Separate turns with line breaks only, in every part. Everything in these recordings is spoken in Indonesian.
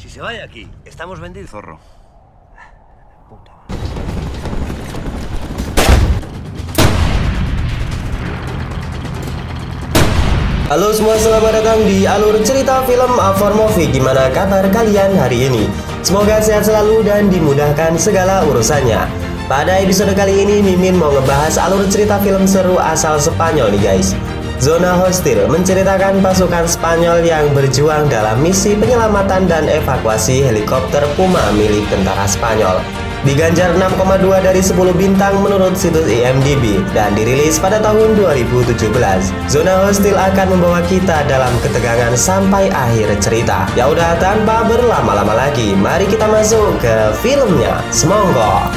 Si se va de aquí, estamos vendidos.
Zorro.
Puta.
Halo semua, selamat datang di alur cerita film A4 Movie. Gimana kabar kalian hari ini? Semoga sehat selalu dan dimudahkan segala urusannya. Pada episode kali ini, Mimin mau ngebahas alur cerita film seru asal Spanyol nih guys. Zona Hostil menceritakan pasukan Spanyol yang berjuang dalam misi penyelamatan dan evakuasi helikopter Puma milik tentara Spanyol. Diganjar 6,2 dari 10 bintang menurut situs IMDb dan dirilis pada tahun 2017. Zona Hostil akan membawa kita dalam ketegangan sampai akhir cerita. Ya udah, tanpa berlama-lama lagi, mari kita masuk ke filmnya. Semonggo.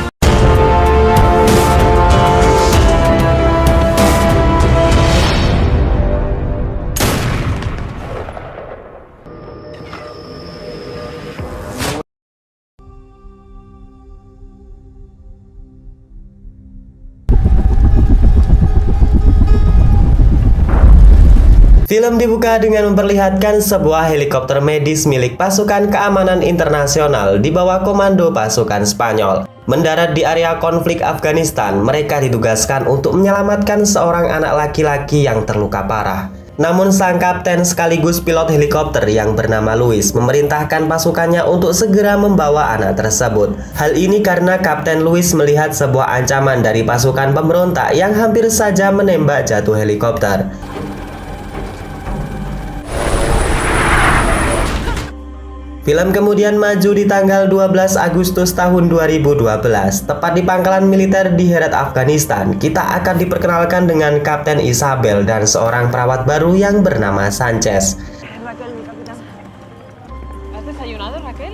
Film dibuka dengan memperlihatkan sebuah helikopter medis milik pasukan keamanan internasional di bawah komando pasukan Spanyol. Mendarat di area konflik Afghanistan, mereka ditugaskan untuk menyelamatkan seorang anak laki-laki yang terluka parah. Namun sang kapten sekaligus pilot helikopter yang bernama Luis memerintahkan pasukannya untuk segera membawa anak tersebut. Hal ini karena Kapten Luis melihat sebuah ancaman dari pasukan pemberontak yang hampir saja menembak jatuh helikopter. Film kemudian maju di tanggal 12 Agustus tahun 2012, tepat di pangkalan militer di Herat, Afghanistan. Kita akan diperkenalkan dengan Kapten Isabel dan seorang perawat baru yang bernama Sanchez.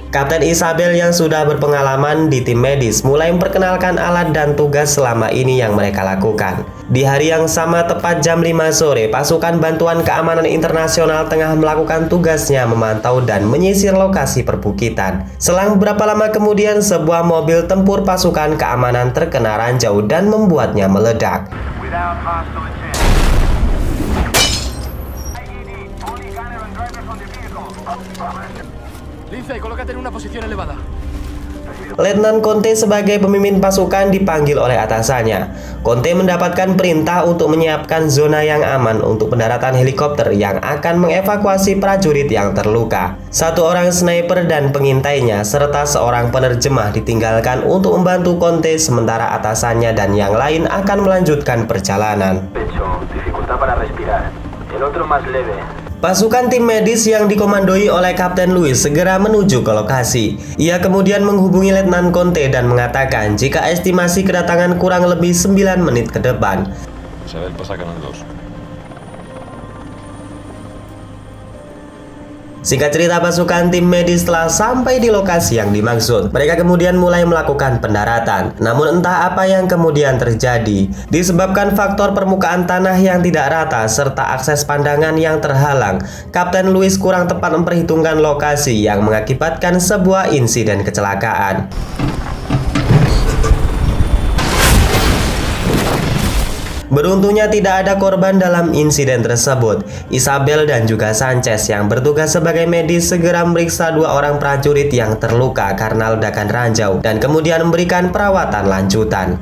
Kapten Isabel yang sudah berpengalaman di tim medis mulai memperkenalkan alat dan tugas selama ini yang mereka lakukan. Di hari yang sama tepat jam 5 sore, pasukan bantuan keamanan internasional tengah melakukan tugasnya memantau dan menyisir lokasi perbukitan. Selang beberapa lama kemudian, sebuah mobil tempur pasukan keamanan terkena ranjau dan membuatnya meledak.
Lince, colócate en una posición elevada.
Letnan Conte sebagai pemimpin pasukan dipanggil oleh atasannya. Conte mendapatkan perintah untuk menyiapkan zona yang aman untuk pendaratan helikopter yang akan mengevakuasi prajurit yang terluka. Satu orang sniper dan pengintainya serta seorang penerjemah ditinggalkan untuk membantu Conte, sementara atasannya dan yang lain akan melanjutkan perjalanan. Pasukan tim medis yang dikomandoi oleh Kapten Luis segera menuju ke lokasi. Ia kemudian menghubungi Letnan Conte dan mengatakan jika estimasi kedatangan kurang lebih 9 menit ke depan.
Isabel, pasa kanan 2.
Singkat cerita, pasukan tim medis telah sampai di lokasi yang dimaksud. Mereka kemudian mulai melakukan pendaratan. Namun entah apa yang kemudian terjadi, disebabkan faktor permukaan tanah yang tidak rata serta akses pandangan yang terhalang, Kapten Luis kurang tepat memperhitungkan lokasi yang mengakibatkan sebuah insiden kecelakaan. Beruntungnya tidak ada korban dalam insiden tersebut. Isabel dan juga Sanchez yang bertugas sebagai medis segera memeriksa dua orang prajurit yang terluka karena ledakan ranjau dan kemudian memberikan perawatan lanjutan.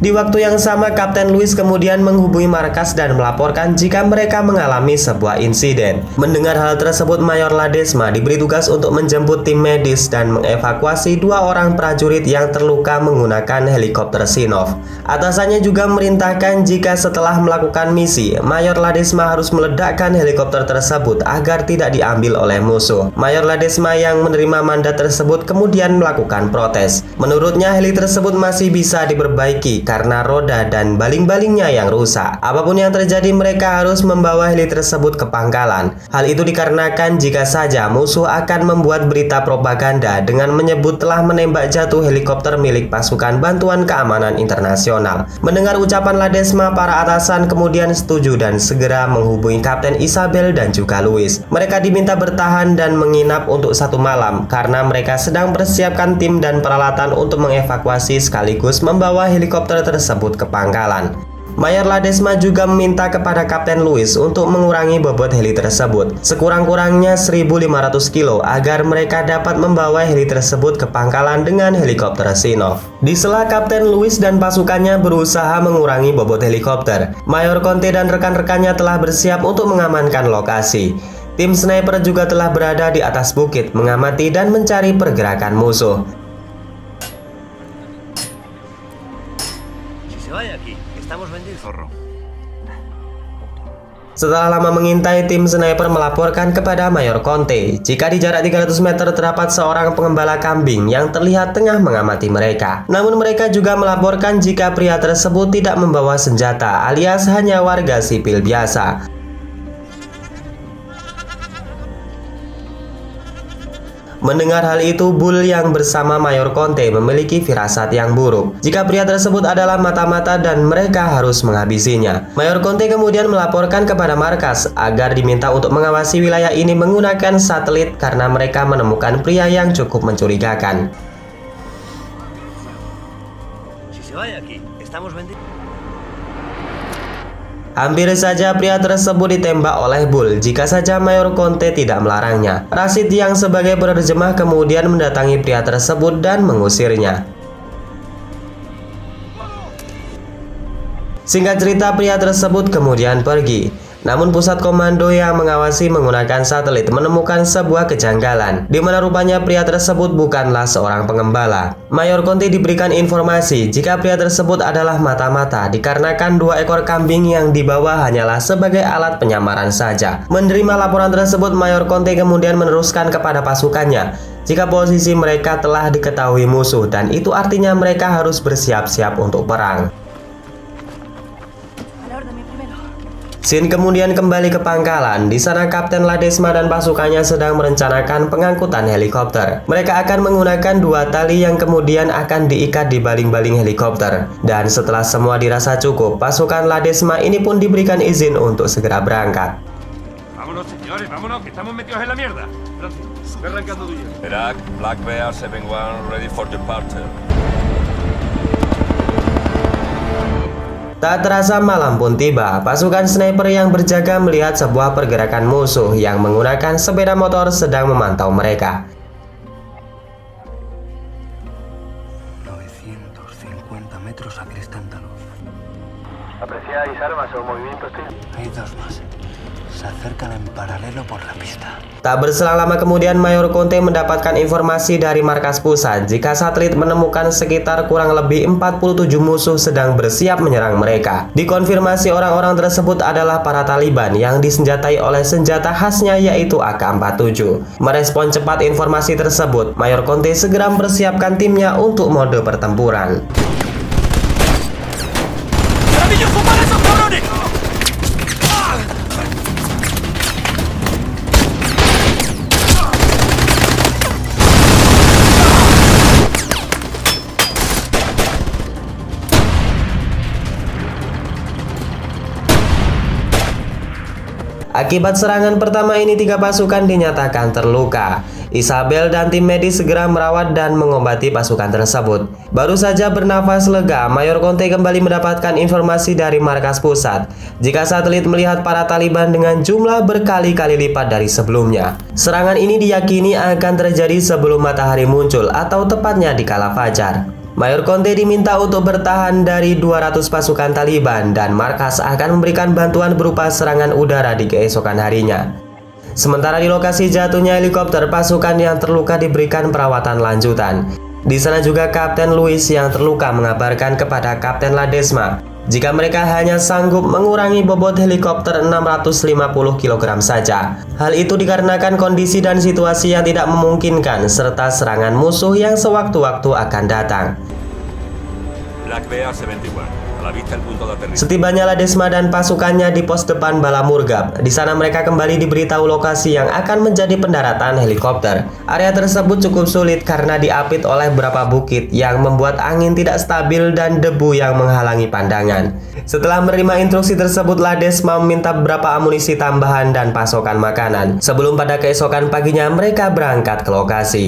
Di waktu yang sama, Kapten Luis kemudian menghubungi markas dan melaporkan jika mereka mengalami sebuah insiden. Mendengar hal tersebut, Mayor Ladesma diberi tugas untuk menjemput tim medis dan mengevakuasi dua orang prajurit yang terluka menggunakan helikopter Sinov. Atasannya juga memerintahkan jika setelah melakukan misi, Mayor Ladesma harus meledakkan helikopter tersebut agar tidak diambil oleh musuh. Mayor Ladesma yang menerima mandat tersebut kemudian melakukan protes. Menurutnya, heli tersebut masih bisa diperbaiki karena roda dan baling-balingnya yang rusak. Apapun yang terjadi, mereka harus membawa heli tersebut ke pangkalan. Hal itu dikarenakan jika saja musuh akan membuat berita propaganda dengan menyebut telah menembak jatuh helikopter milik pasukan bantuan keamanan internasional. Mendengar ucapan Ladesma, para atasan kemudian setuju dan segera menghubungi Kapten Isabel dan juga Luis. Mereka diminta bertahan dan menginap untuk 1 malam karena mereka sedang mempersiapkan tim dan peralatan untuk mengevakuasi sekaligus membawa helikopter tersebut ke pangkalan. Mayor Ladesma juga meminta kepada Kapten Louis untuk mengurangi bobot heli tersebut sekurang-kurangnya 1.500 kilo agar mereka dapat membawa heli tersebut ke pangkalan dengan helikopter Sinov. Di sela Kapten Louis dan pasukannya berusaha mengurangi bobot helikopter, Mayor Conte dan rekan-rekannya telah bersiap untuk mengamankan lokasi. Tim sniper juga telah berada di atas bukit mengamati dan mencari pergerakan musuh.
Si se vaya aquí, estamos vendidos.
Zorro.
Setelah lama mengintai, tim sniper melaporkan kepada Mayor Conte jika di jarak 300 meter terdapat seorang pengembala kambing yang terlihat tengah mengamati mereka. Namun mereka juga melaporkan jika pria tersebut tidak membawa senjata alias hanya warga sipil biasa. Mendengar hal itu, Bull yang bersama Mayor Conte memiliki firasat yang buruk jika pria tersebut adalah mata-mata dan mereka harus menghabisinya. Mayor Conte kemudian melaporkan kepada markas agar diminta untuk mengawasi wilayah ini menggunakan satelit karena mereka menemukan pria yang cukup mencurigakan.
Si se vaya aquí, estamos vendidos.
Hampir saja pria tersebut ditembak oleh Bull jika saja Mayor Conte tidak melarangnya. Rashid yang sebagai penerjemah kemudian mendatangi pria tersebut dan mengusirnya. Singkat cerita, pria tersebut kemudian pergi. Namun pusat komando yang mengawasi menggunakan satelit menemukan sebuah kejanggalan, di mana rupanya pria tersebut bukanlah seorang pengembala. Mayor Conte diberikan informasi jika pria tersebut adalah mata-mata dikarenakan 2 ekor kambing yang dibawa hanyalah sebagai alat penyamaran saja. Menerima laporan tersebut, Mayor Conte kemudian meneruskan kepada pasukannya jika posisi mereka telah diketahui musuh dan itu artinya mereka harus bersiap-siap untuk perang. Sin kemudian kembali ke pangkalan. Di sana Kapten Ladesma dan pasukannya sedang merencanakan pengangkutan helikopter. Mereka akan menggunakan 2 tali yang kemudian akan diikat di baling-baling helikopter. Dan setelah semua dirasa cukup, pasukan Ladesma ini pun diberikan izin untuk segera berangkat.
Vámonos, señores, vámonos, que estamos metidos en la mierda. Francis, ve arrancando tuyo. Irak, Black Bear 7-1, ready for departure.
Tak terasa malam pun tiba. Pasukan sniper yang berjaga melihat sebuah pergerakan musuh yang menggunakan sepeda motor sedang memantau mereka.
950 metros a Cristántalo.
¿Apreciáis armas o movimientos?
Hay 2 más. Se acercan en paralelo por la pista.
Tak berselang lama kemudian Mayor Conte mendapatkan informasi dari markas pusat jika satelit menemukan sekitar kurang lebih 47 musuh sedang bersiap menyerang mereka. Dikonfirmasi orang-orang tersebut adalah para Taliban yang disenjatai oleh senjata khasnya yaitu AK-47. Merespon cepat informasi tersebut, Mayor Conte segera mempersiapkan timnya untuk mode pertempuran. Akibat serangan pertama ini 3 pasukan dinyatakan terluka. Isabel dan tim medis segera merawat dan mengobati pasukan tersebut. Baru saja bernafas lega, Mayor Conte kembali mendapatkan informasi dari markas pusat jika satelit melihat para Taliban dengan jumlah berkali-kali lipat dari sebelumnya. Serangan ini diyakini akan terjadi sebelum matahari muncul atau tepatnya di kala fajar. Mayor Conte diminta untuk bertahan dari 200 pasukan Taliban dan markas akan memberikan bantuan berupa serangan udara di keesokan harinya. Sementara di lokasi jatuhnya helikopter, pasukan yang terluka diberikan perawatan lanjutan. Di sana juga Kapten Louis yang terluka mengabarkan kepada Kapten Ladesma jika mereka hanya sanggup mengurangi bobot helikopter 650 kg saja. Hal itu dikarenakan kondisi dan situasi yang tidak memungkinkan serta serangan musuh yang sewaktu-waktu akan datang.
Black Bear 7-1, a la vista el punto de aterrizaje.
Setibanya Ladesma dan pasukannya di pos depan Balamurgab, di sana mereka kembali diberitahu lokasi yang akan menjadi pendaratan helikopter. Area tersebut cukup sulit karena diapit oleh beberapa bukit yang membuat angin tidak stabil dan debu yang menghalangi pandangan. Setelah menerima instruksi tersebut, Ladesma meminta beberapa amunisi tambahan dan pasokan makanan sebelum pada keesokan paginya mereka berangkat ke lokasi.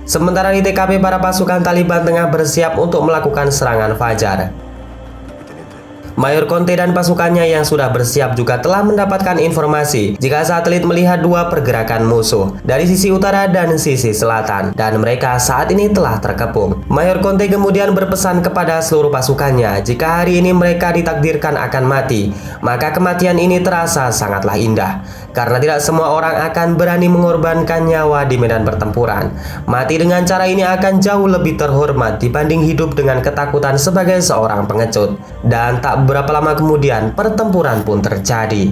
Sementara di TKP, para pasukan Taliban tengah bersiap untuk melakukan serangan fajar. Mayor Conte dan pasukannya yang sudah bersiap juga telah mendapatkan informasi jika satelit melihat dua pergerakan musuh dari sisi utara dan sisi selatan, dan mereka saat ini telah terkepung. Mayor Conte kemudian berpesan kepada seluruh pasukannya jika hari ini mereka ditakdirkan akan mati, maka kematian ini terasa sangatlah indah, karena tidak semua orang akan berani mengorbankan nyawa di medan pertempuran. Mati dengan cara ini akan jauh lebih terhormat dibanding hidup dengan ketakutan sebagai seorang pengecut. Dan tak berapa lama kemudian pertempuran pun terjadi.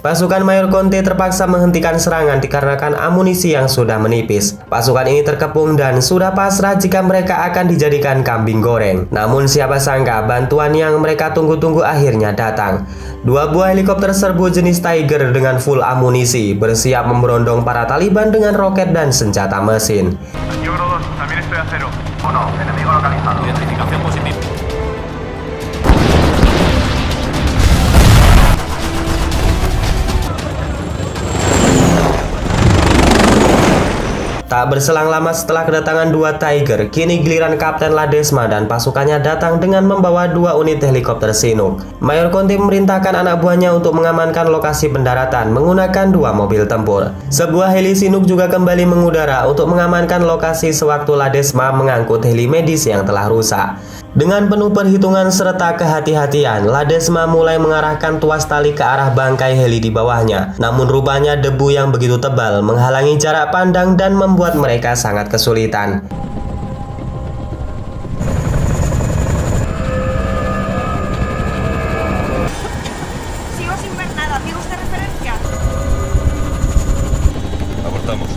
Pasukan Mayor Conte terpaksa menghentikan serangan dikarenakan amunisi yang sudah menipis. Pasukan ini terkepung dan sudah pasrah jika mereka akan dijadikan kambing goreng. Namun siapa sangka bantuan yang mereka tunggu-tunggu akhirnya datang. Dua buah helikopter serbu jenis Tiger dengan full amunisi bersiap memberondong para Taliban dengan roket dan senjata mesin.
Identificación positiva.
Tak berselang lama setelah kedatangan dua Tiger, kini giliran Kapten Ladesma dan pasukannya datang dengan membawa dua unit helikopter Chinook. Mayor Conte memerintahkan anak buahnya untuk mengamankan lokasi pendaratan menggunakan dua mobil tempur. Sebuah heli Chinook juga kembali mengudara untuk mengamankan lokasi sewaktu Ladesma mengangkut heli medis yang telah rusak. Dengan penuh perhitungan serta kehati-hatian, Ladesma mulai mengarahkan tuas tali ke arah bangkai heli di bawahnya. Namun rupanya debu yang begitu tebal menghalangi jarak pandang dan membuat mereka sangat kesulitan.
Sigo sin ver nada. ¿Tiene usted referencia?
Abortamos.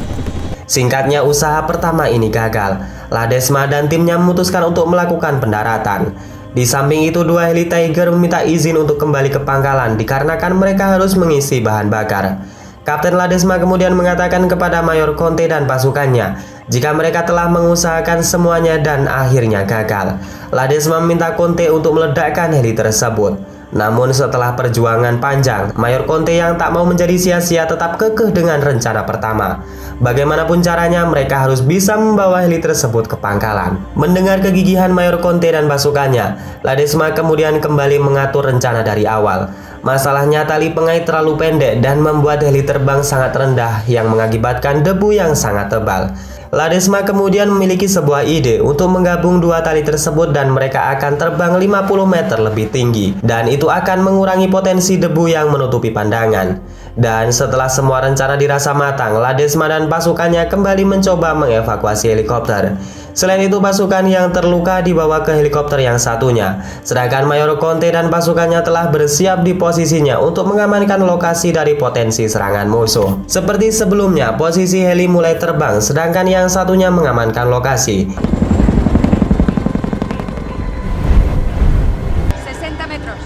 Singkatnya, usaha pertama ini gagal. Ladesma dan timnya memutuskan untuk melakukan pendaratan. Di samping itu, dua heli Tiger meminta izin untuk kembali ke pangkalan dikarenakan mereka harus mengisi bahan bakar. Kapten Ladesma kemudian mengatakan kepada Mayor Conte dan pasukannya jika mereka telah mengusahakan semuanya dan akhirnya gagal. Ladesma meminta Conte untuk meledakkan heli tersebut. Namun setelah perjuangan panjang, Mayor Conte yang tak mau menjadi sia-sia tetap kekeh dengan rencana pertama. Bagaimanapun caranya, mereka harus bisa membawa heli tersebut ke pangkalan. Mendengar kegigihan Mayor Conte dan pasukannya, Ladesma kemudian kembali mengatur rencana dari awal. Masalahnya, tali pengait terlalu pendek dan membuat heli terbang sangat rendah yang mengakibatkan debu yang sangat tebal. Ladesma kemudian memiliki sebuah ide untuk menggabung dua tali tersebut dan mereka akan terbang 50 meter lebih tinggi, dan itu akan mengurangi potensi debu yang menutupi pandangan. Dan setelah semua rencana dirasa matang, Ladesma dan pasukannya kembali mencoba mengevakuasi helikopter. Selain itu, pasukan yang terluka dibawa ke helikopter yang satunya, sedangkan Mayor Conte dan pasukannya telah bersiap di posisinya untuk mengamankan lokasi dari potensi serangan musuh. Seperti sebelumnya, posisi heli mulai terbang, sedangkan yang satunya mengamankan lokasi.
60 metros.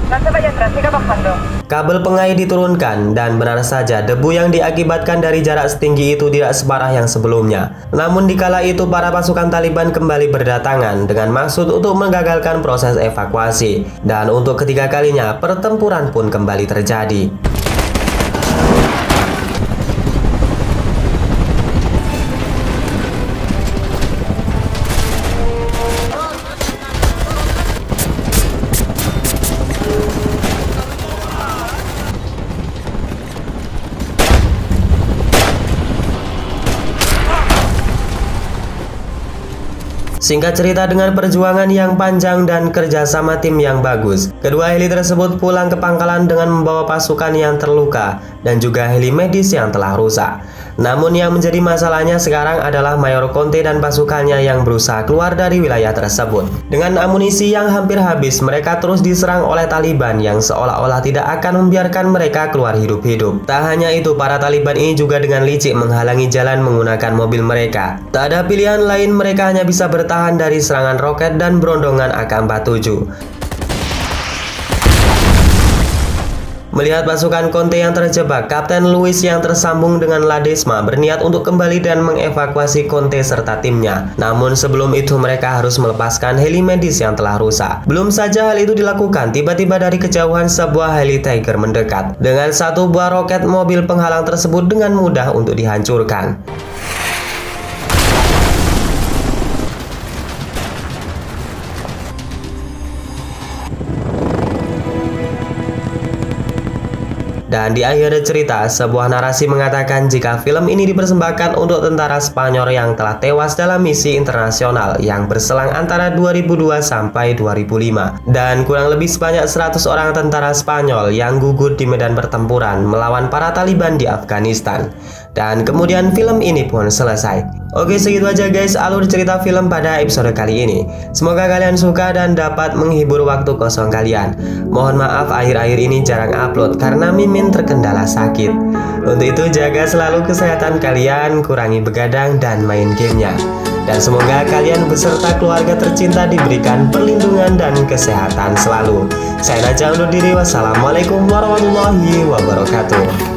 No se vaya atrás, siga bajando.
Kabel pengait diturunkan dan benar saja debu yang diakibatkan dari jarak setinggi itu tidak separah yang sebelumnya. Namun dikala itu para pasukan Taliban kembali berdatangan dengan maksud untuk menggagalkan proses evakuasi. Dan untuk ketiga kalinya pertempuran pun kembali terjadi. Singkat cerita, dengan perjuangan yang panjang dan kerjasama tim yang bagus, kedua heli tersebut pulang ke pangkalan dengan membawa pasukan yang terluka dan juga heli medis yang telah rusak. Namun yang menjadi masalahnya sekarang adalah Mayor Conte dan pasukannya yang berusaha keluar dari wilayah tersebut. Dengan amunisi yang hampir habis, mereka terus diserang oleh Taliban yang seolah-olah tidak akan membiarkan mereka keluar hidup-hidup. Tak hanya itu, para Taliban ini juga dengan licik menghalangi jalan menggunakan mobil mereka. Tak ada pilihan lain, mereka hanya bisa bertahan dari serangan roket dan berondongan AK-47. Melihat pasukan Conte yang terjebak, Kapten Louis yang tersambung dengan Ledesma berniat untuk kembali dan mengevakuasi Conte serta timnya. Namun sebelum itu mereka harus melepaskan heli medis yang telah rusak. Belum saja hal itu dilakukan, tiba-tiba dari kejauhan sebuah heli Tiger mendekat dengan satu buah roket mobil penghalang tersebut dengan mudah untuk dihancurkan. Dan di akhir cerita, sebuah narasi mengatakan jika film ini dipersembahkan untuk tentara Spanyol yang telah tewas dalam misi internasional yang berselang antara 2002 sampai 2005. Dan kurang lebih sebanyak 100 orang tentara Spanyol yang gugur di medan pertempuran melawan para Taliban di Afghanistan. Dan kemudian film ini pun selesai. Oke, segitu aja guys alur cerita film pada episode kali ini. Semoga kalian suka dan dapat menghibur waktu kosong kalian. Mohon maaf akhir-akhir ini jarang upload karena Mimin terkendala sakit. Untuk itu jaga selalu kesehatan kalian, kurangi begadang dan main gamenya. Dan semoga kalian beserta keluarga tercinta diberikan perlindungan dan kesehatan selalu. Saya Naja undur diri, wassalamualaikum warahmatullahi wabarakatuh.